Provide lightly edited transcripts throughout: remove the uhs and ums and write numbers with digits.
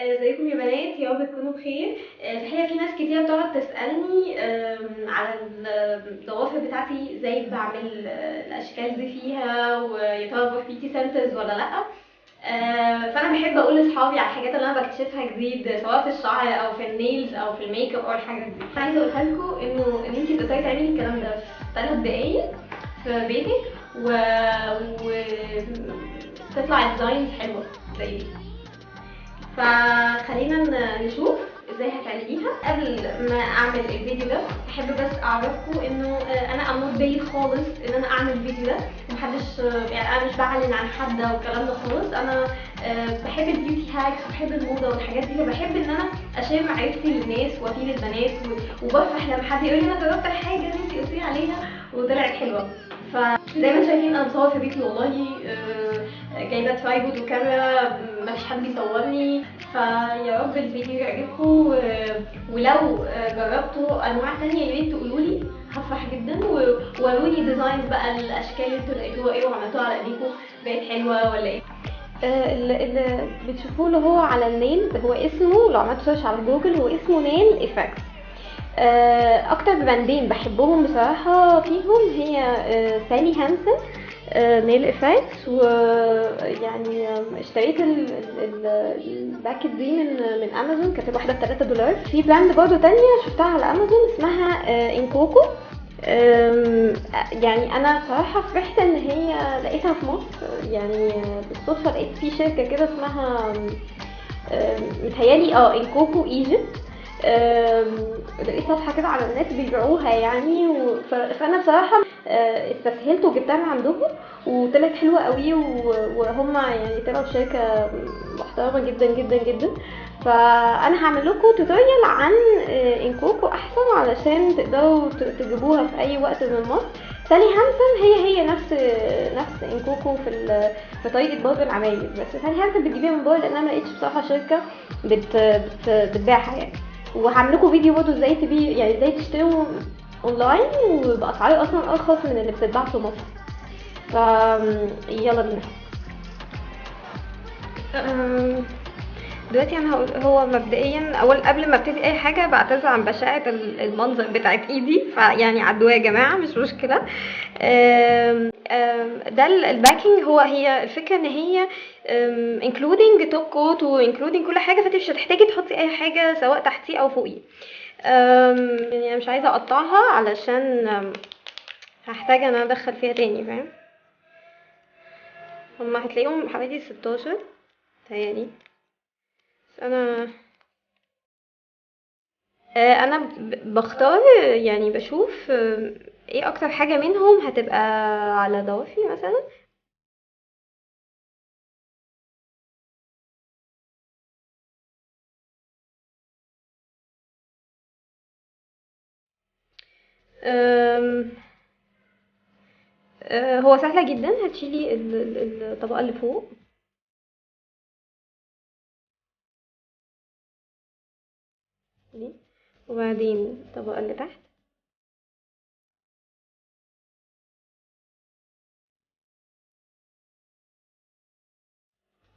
ازيكم يا بنات، يا رب تكونوا بخير. الحقيقة في ناس كتير بتقعد تسألني على الضوافر بتاعتي ازاي بعمل الأشكال دي فيها، ويا ترى بروح بيوتي سنترز ولا لأ. فأنا بحب أقول لأصحابي على الحاجات اللي أنا بكتشفها جديد، سواء في الشعر أو في النيلز أو في الميك اب أو الحاجات دي. عايزة أقولها لكم إن انتي تقدري تعملي الكلام ده في 3 دقايق في بيتك، و... و... تطلع ديزاينز حلوة زي دي. فخلينا نشوف ازاي هتعمليها. قبل ما اعمل الفيديو ده احب بس اعرفكم انه انا اموت بيا خالص ان انا اعمل الفيديو ده. محدش يعني انا مش بعلن عن حد او الكلام ده خالص. انا بحب البيوتي هاكس وبحب الموضه والحاجات دي، فبحب ان انا اشير معرفتي للناس وافيد البنات وبفرح لما حد يقول لي انا جربت الحاجه اللي انت قلتي عليها وطلعت حلوه. فزي ما شايفين انا بصور في بيتي والله. جايبه ترايبود وكاميرا، مفيش حد بيصورني. فيا رب الفيديو يعجبكم، ولو جربتوا انواع تانية يا ريت تقولولي، هفرح جدا. ووروني ديزاينز بقى، الاشكال اللي انتوا لقيتوها ايه وعملتوها على ايديكم بقت حلوه ولا ايه. اللي بتشوفوه اللي هو على النيل هو اسمه، لو عملت سيرش على جوجل هو اسمه نيل افكت. اكتر براندين بحبهم بصراحه فيهم هي سالي هانسن نيل افكت. ويعني اشتريت الباكت دي من امازون، كانت الواحده ب3 دولار. في براند برضو تانية شفتها على امازون اسمها انكوكو. يعني انا صراحه فرحت ان هي لقيتها في مصر، يعني بالصدفه لقيت في شركه كده اسمها متهيالي انكوكو ايجيبت. لقيت صفحه كده على النت بيبيعوها يعني. فانا بصراحه استسهلت وجبتها من عندهم وطلعت حلوه قوي. وهم يعني طلعوا شركه محترمه جدا جدا جدا. فانا هعمل لكم توتوريال عن انكوكو احسن علشان تقدروا تجيبوها في اي وقت من مصر. سالي هانسن هي نفس انكوكو في طريقه برضه العمايل، بس سالي هانسن بتجيبيها من بره لان انا ما لقيتش بصراحه شركه بتبيعها يعني. وهعمل لكم فيديو برضه ازاي يعني ازاي تشتروا اونلاين وباسعار اصلا ارخص من اللي بتتباع في مصر. ف يلا بينا. دلوقتي انا هو مبدئيا قبل ما ابتدي اي حاجه بعتذر عن بشاعه المنظر بتاعت ايدي، فيعني عدوها يا جماعه مش مشكله. ده الباكينج. هي الفكره ان هي انكلودنج توب كوت وانكلودنج كل حاجه، فانت مش هتحتاجي تحطي اي حاجه سواء تحتيه او فوقيه. يعني انا مش عايزه اقطعها علشان هحتاج انا ادخل فيها تاني، فاهم؟ هما هتلاقيهم حوالي 16 تهيألي. انا انا بختار، يعني بشوف ايه اكتر حاجة منهم هتبقى على ضوافري مثلا. أم، هو سهلة جدا. هتشيلي الطبقة اللي فوق دي، وبعدين الطبقة اللي تحت،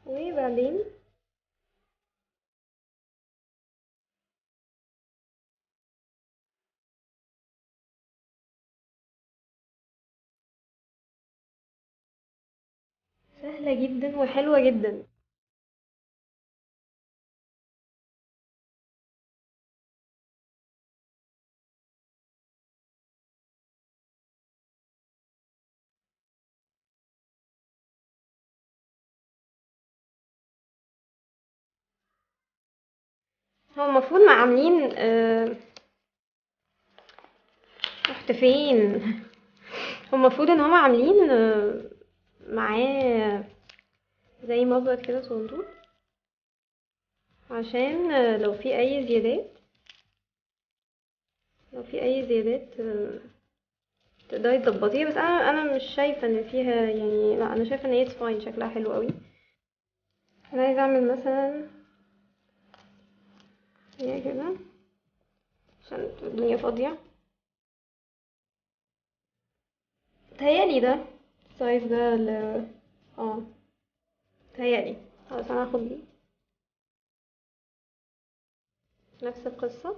وبعدين سهلة جدا وحلوة جدا. هو المفروض ما عاملين رحت فين؟ هو المفروض ان هما عاملين معاه زي مبرد كده صندوق، عشان لو في اي زيادات تقدري تضبطيها. بس انا مش شايفه ان فيها يعني، لا انا شايفه ان هي فاين، شكلها حلو قوي. انا عايزه اعمل مثلا هي كده عشان الدنيا فاضيه. تهيألي ده السايز ده اه تهيألي. خلاص انا هاخد دي. نفس القصة.